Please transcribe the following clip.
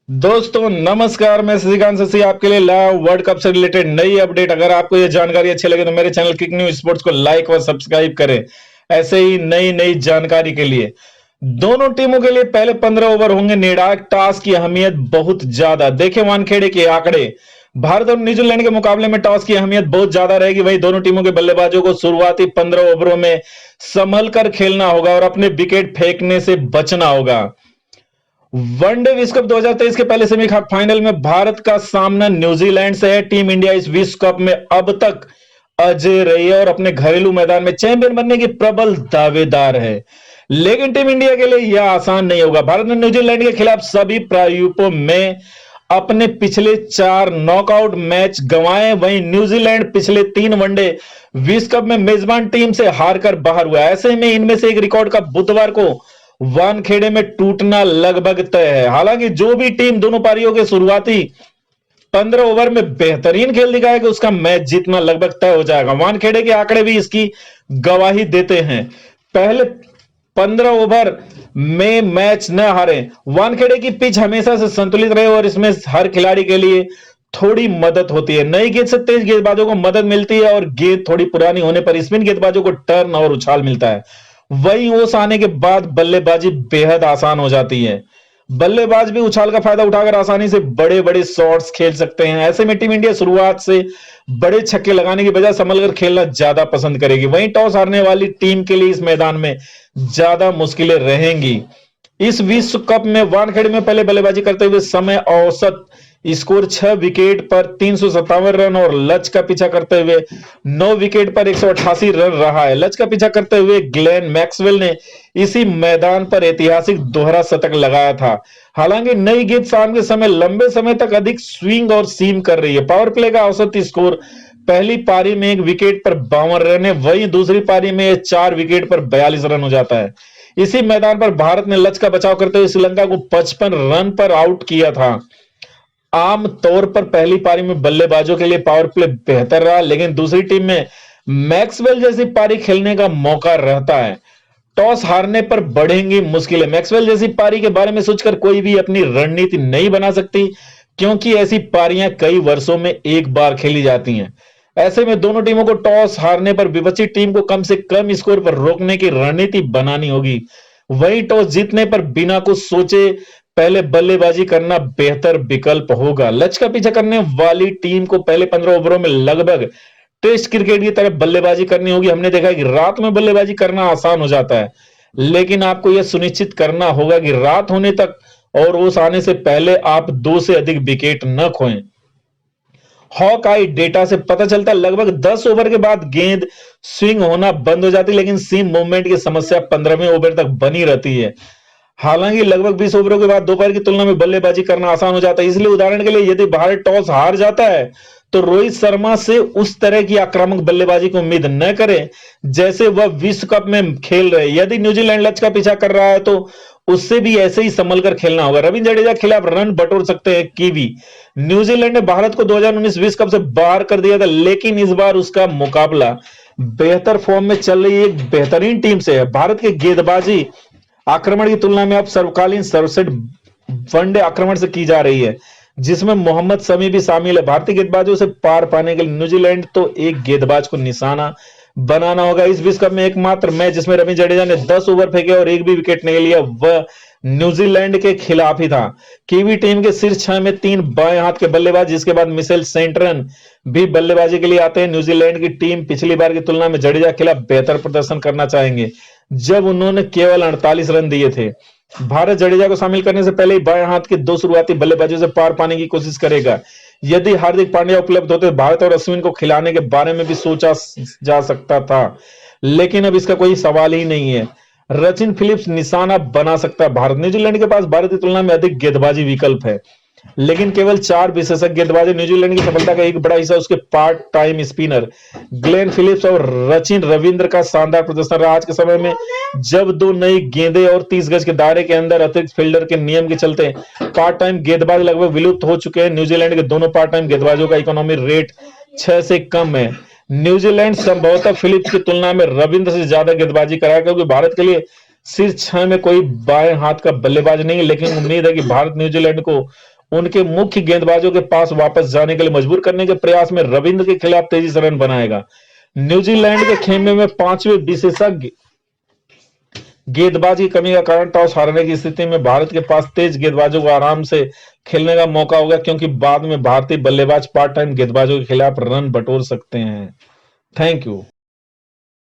दोस्तों नमस्कार, मैं श्रीकांत शशि आपके लिए लाया वर्ल्ड कप से रिलेटेड नई अपडेट। अगर आपको ये जानकारी अच्छी लगे तो मेरे चैनल किक न्यूज स्पोर्ट्स को लाइक व सब्सक्राइब करें ऐसे ही नई नई जानकारी के लिए। दोनों टीमों के लिए पहले 15 ओवर होंगे निर्णायक। टॉस की अहमियत बहुत ज्यादा। देखें वानखेड़े के आंकड़े। भारत और न्यूजीलैंड के मुकाबले में टॉस की अहमियत बहुत ज्यादा रहेगी। वहीं दोनों टीमों के बल्लेबाजों को शुरुआती 15 ओवरों में संभल कर खेलना होगा और अपने विकेट फेंकने से बचना होगा। वनडे विश्व कप 2023 के पहले सेमीफाइनल में भारत का सामना न्यूजीलैंड से है। टीम इंडिया इस विश्व कप में अब तक अजय रही है और अपने घरेलू मैदान में चैंपियन बनने की प्रबल दावेदार है। लेकिन टीम इंडिया के लिए यह आसान नहीं होगा। भारत ने न्यूजीलैंड के खिलाफ सभी प्रारूपों में अपने पिछले 4 नॉकआउट मैच गंवाए। वहीं न्यूजीलैंड पिछले 3 वनडे विश्व कप में मेजबान टीम से हारकर बाहर हुआ। ऐसे में इनमें से एक रिकॉर्ड का बुधवार को वानखेड़े में टूटना लगभग तय है। हालांकि जो भी टीम दोनों पारियों के शुरुआती 15 ओवर में बेहतरीन खेल दिखाएगा उसका मैच जीतना लगभग तय हो जाएगा। वानखेड़े के आंकड़े भी इसकी गवाही देते हैं। पहले 15 ओवर में मैच न हारे। वानखेड़े की पिच हमेशा से संतुलित रहे और इसमें हर खिलाड़ी के लिए थोड़ी मदद होती है। नई गेंद से तेज गेंदबाजों को मदद मिलती है और गेंद थोड़ी पुरानी होने पर स्पिन गेंदबाजों को टर्न और उछाल मिलता है। वहीं ओस आने के बाद बल्लेबाजी बेहद आसान हो जाती है। बल्लेबाज भी उछाल का फायदा उठाकर आसानी से बड़े बड़े शॉट्स खेल सकते हैं। ऐसे में टीम इंडिया शुरुआत से बड़े छक्के लगाने की बजाय संभल कर खेलना ज्यादा पसंद करेगी। वहीं टॉस हारने वाली टीम के लिए इस मैदान में ज्यादा मुश्किलें रहेंगी। इस विश्व कप में वानखेड़े में पहले बल्लेबाजी करते हुए समय औसत स्कोर 6 विकेट पर 357 रन और लक्ष्य का पीछा करते हुए 9 विकेट पर 188 रन रहा है। लक्ष्य का पीछा करते हुए ग्लेन मैक्सवेल ने इसी मैदान पर ऐतिहासिक दोहरा शतक लगाया था। हालांकि नई गेंद शाम के समय लंबे समय तक अधिक स्विंग और सीम कर रही है। पावर प्ले का औसत स्कोर पहली पारी में 1 विकेट पर 52 रन है। वहीं दूसरी पारी में 4 विकेट पर 42 रन हो जाता है। इसी मैदान पर भारत ने लक्ष्य का बचाव करते हुए श्रीलंका को 55 रन पर आउट किया था। आम तौर पर पहली पारी में बल्लेबाजों के लिए पावर प्ले बेहतर रहा, लेकिन दूसरी टीम में मैक्सवेल जैसी पारी खेलने का मौका रहता है। टॉस हारने पर बढ़ेंगी मुश्किलें। मैक्सवेल जैसी पारी के बारे में सोचकर कोई भी अपनी रणनीति नहीं बना सकती, क्योंकि ऐसी पारियां कई वर्षों में एक बार खेली जाती हैं। ऐसे में दोनों टीमों को टॉस हारने पर विपक्षी टीम को कम से कम स्कोर पर रोकने की रणनीति बनानी होगी। वहीं टॉस जीतने पर बिना कुछ सोचे पहले बल्लेबाजी करना बेहतर विकल्प होगा। लक्ष्य का पीछा करने वाली टीम को पहले 15 ओवरों में लगभग टेस्ट क्रिकेट की तरह बल्लेबाजी करनी होगी। हमने देखा कि रात में बल्लेबाजी करना आसान हो जाता है, लेकिन आपको यह सुनिश्चित करना होगा कि रात होने तक और ओस आने से पहले आप 2 से अधिक विकेट न खोएं। हॉक आई डेटा से पता चलता है लगभग 10 ओवर के बाद गेंद स्विंग होना बंद हो जाती है, लेकिन सीम मूवमेंट की समस्या 15वें ओवर तक बनी रहती है। हालांकि लगभग 20 ओवरों के बाद दोपहर की तुलना में बल्लेबाजी करना आसान हो जाता है। इसलिए उदाहरण के लिए यदि भारत टॉस हार जाता है तो रोहित शर्मा से उस तरह की आक्रामक बल्लेबाजी को उम्मीद न करें जैसे वह विश्व कप में खेल रहे। यदि न्यूजीलैंड लक्ष्य का पीछा कर रहा है तो उससे भी ऐसे ही संभल कर खेलना होगा। रविंद्र जडेजा के खिलाफ रन बटोर सकते हैं कीवी। न्यूजीलैंड ने भारत को 2019 विश्व कप से बाहर कर दिया था, लेकिन इस बार उसका मुकाबला बेहतर फॉर्म में चल रही एक बेहतरीन टीम से है। भारत के गेंदबाजी आक्रमण की तुलना में अब सर्वकालीन सर्वश्रेष्ठ वनडे आक्रमण से की जा रही है, जिसमें मोहम्मद शमी भी शामिल है। भारतीय गेंदबाजों से पार पाने के लिए न्यूजीलैंड तो एक गेंदबाज को निशाना बनाना होगा। इस विश्व कप में एकमात्र मैच जिसमें रविंद्र जडेजा ने 10 ओवर फेंके और एक भी विकेट नहीं लिया वह न्यूजीलैंड के खिलाफ ही था। कीवी टीम के शीर्ष 6 में 3 बाएं हाथ के बल्लेबाज, जिसके बाद मिशेल सेंटरन भी बल्लेबाजी के लिए आते हैं। न्यूजीलैंड की टीम पिछली बार की तुलना में जडेजा के खिलाफ बेहतर प्रदर्शन करना चाहेंगे, जब उन्होंने केवल 48 रन दिए थे। भारत जडेजा को शामिल करने से पहले ही बाएं हाथ के 2 शुरुआती बल्लेबाजों से पार पाने की कोशिश करेगा। यदि हार्दिक पांड्या उपलब्ध होते तो भारत और अश्विन को खिलाने के बारे में भी सोचा जा सकता था, लेकिन अब इसका कोई सवाल ही नहीं है। सचिन फिलिप्स निशाना बना सकता है। भारत न्यूजीलैंड के पास भारत की तुलना में अधिक गेंदबाजी विकल्प है, लेकिन केवल 4 विशेषज्ञ गेंदबाजी। न्यूजीलैंड की सफलता का एक बड़ा हिस्सा उसके part time spinner Glenn Phillips और सचिन रविंद्र का शानदार प्रदर्शन रहा। आज के समय में जब 2 नई गेंदें और 30 गज के दायरे के अंदर अतिरिक्त फील्डर के नियम के चलते पार्ट टाइम गेंदबाज लगभग विलुप्त हो चुके हैं। न्यूजीलैंड के दोनों पार्ट टाइम गेंदबाजों का इकोनॉमी रेट 6 से कम है। न्यूजीलैंड संभवतः फिलिप्स की तुलना में रविंद्र से ज्यादा गेंदबाजी कराया, क्योंकि भारत के लिए शीर्ष 6 में कोई बाएं हाथ का बल्लेबाज नहीं है। लेकिन उम्मीद है कि भारत न्यूजीलैंड को उनके मुख्य गेंदबाजों के पास वापस जाने के लिए मजबूर करने के प्रयास में रविंद्र के खिलाफ तेजी से रन बनाएगा। न्यूजीलैंड के खेमे में 5वें विशेषज्ञ गेंदबाजी की कमी का कारण टॉस हारने की स्थिति में भारत के पास तेज गेंदबाजों को आराम से खेलने का मौका होगा, क्योंकि बाद में भारतीय बल्लेबाज पार्ट टाइम गेंदबाजों के खिलाफ रन बटोर सकते हैं। Thank you.